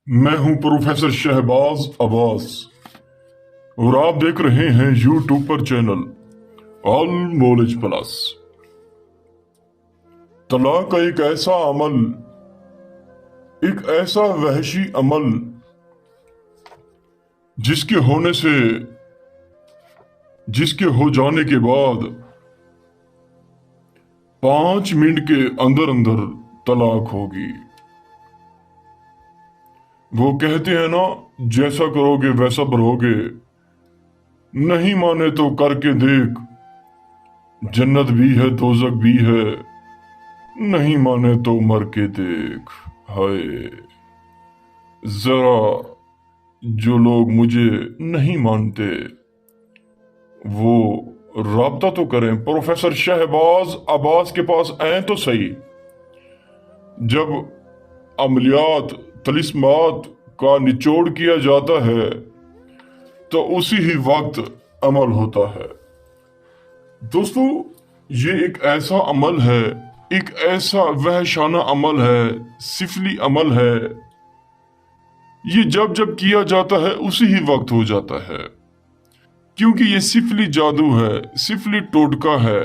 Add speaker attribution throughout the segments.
Speaker 1: मैं हूं प्रोफेसर शहबाज अब्बास और आप देख रहे हैं यूट्यूब पर चैनल ऑल नॉलेज प्लस। तलाक एक ऐसा अमल, एक ऐसा वहशी अमल जिसके हो जाने के बाद 5 मिनट के अंदर अंदर तलाक होगी। वो कहते हैं ना, जैसा करोगे वैसा भरोगे। नहीं माने तो करके देख, जन्नत भी है दोजक भी है। नहीं माने तो मर के देख। हाय, जरा जो लोग मुझे नहीं मानते वो राब्ता तो करें, प्रोफेसर शहबाज अब्बास के पास आए तो सही। जब अमलियात तलिस्मात का निचोड़ किया जाता है तो उसी ही वक्त अमल होता है। दोस्तों, ये एक ऐसा अमल है, एक ऐसा वहशाना अमल है, सिफली अमल है। ये जब जब किया जाता है उसी ही वक्त हो जाता है, क्योंकि ये सिफली जादू है, सिफली टोटका है।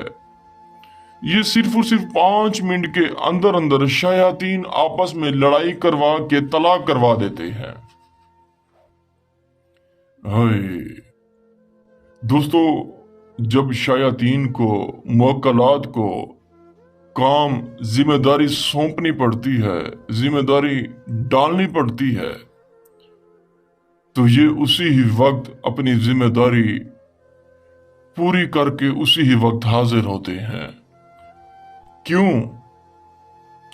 Speaker 1: ये सिर्फ और सिर्फ 5 मिनट के अंदर अंदर शयातीन आपस में लड़ाई करवा के तलाक करवा देते हैं। हाय दोस्तों, जब शयातीन को, मुवक्कलात को काम, जिम्मेदारी सौंपनी पड़ती है, जिम्मेदारी डालनी पड़ती है, तो ये उसी ही वक्त अपनी जिम्मेदारी पूरी करके उसी ही वक्त हाजिर होते हैं। क्यों?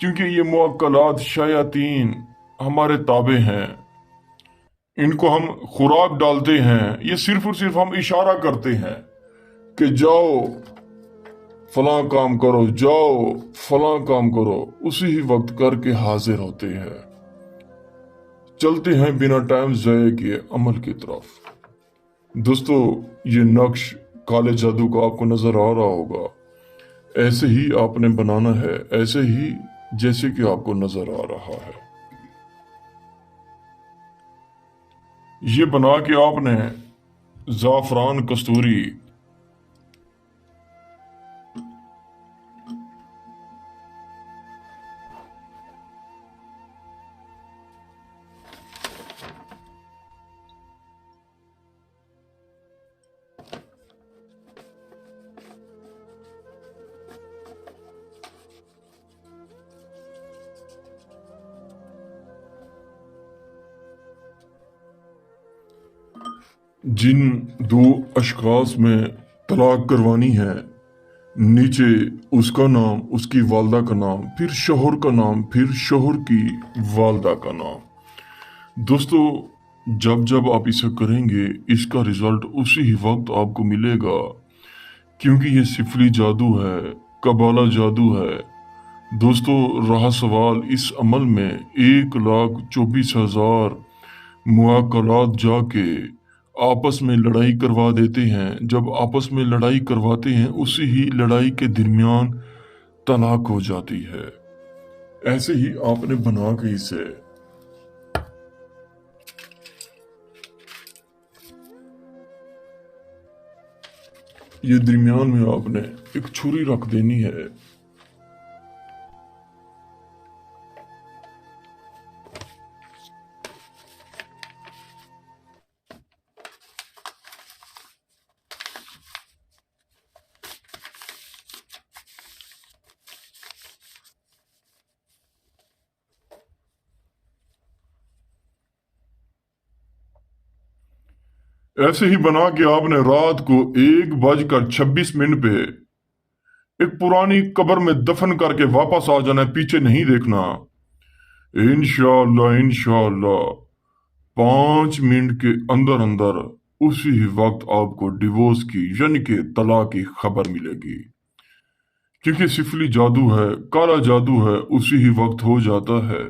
Speaker 1: क्योंकि ये मुवक्कलात शयातीन हमारे ताबे हैं। इनको हम खुराक डालते हैं। ये सिर्फ और सिर्फ हम इशारा करते हैं कि जाओ फलां काम करो, जाओ फलां काम करो, उसी ही वक्त करके हाजिर होते हैं। चलते हैं बिना टाइम ज़ाया किए अमल की तरफ। दोस्तों, ये नक्श काले जादू का आपको नजर आ रहा होगा। ऐसे ही आपने बनाना है, ऐसे ही जैसे कि आपको नजर आ रहा है। ये बना के आपने ज़ाफ़रान, कस्तूरी, जिन दो अशखास में तलाक करवानी है, नीचे उसका नाम, उसकी वालदा का नाम, फिर शोहर का नाम, फिर शोहर की वालदा का नाम। दोस्तों, जब जब आप इसे करेंगे इसका रिजल्ट उसी ही वक्त आपको मिलेगा, क्योंकि ये सिफली जादू है, कबाला जादू है। दोस्तों, रहा सवाल इस अमल में 1,24,000 मुआक्कलात जाके आपस में लड़ाई करवा देते हैं। जब आपस में लड़ाई करवाते हैं उसी ही लड़ाई के दरमियान तलाक हो जाती है। ऐसे ही आपने बना के इसे ये दरमियान में आपने एक छुरी रख देनी है। ऐसे ही बना के आपने रात को 1:26 पे एक पुरानी कब्र में दफन करके वापस आ जाना है, पीछे नहीं देखना। इंशाअल्लाह इंशाअल्लाह 5 मिनट के अंदर अंदर उसी ही वक्त आपको डिवोर्स की, यानी कि तलाक की खबर मिलेगी। क्योंकि सिफली जादू है, काला जादू है, उसी ही वक्त हो जाता है।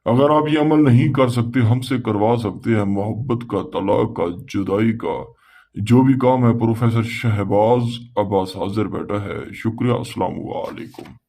Speaker 1: अगर आप ये अमल नहीं कर सकते, हमसे करवा सकते हैं। मोहब्बत का, तलाक का, जुदाई का, जो भी काम है, प्रोफेसर शहबाज अब्बास हाजिर बैठा है। शुक्रिया। अस्सलाम वालेकुम।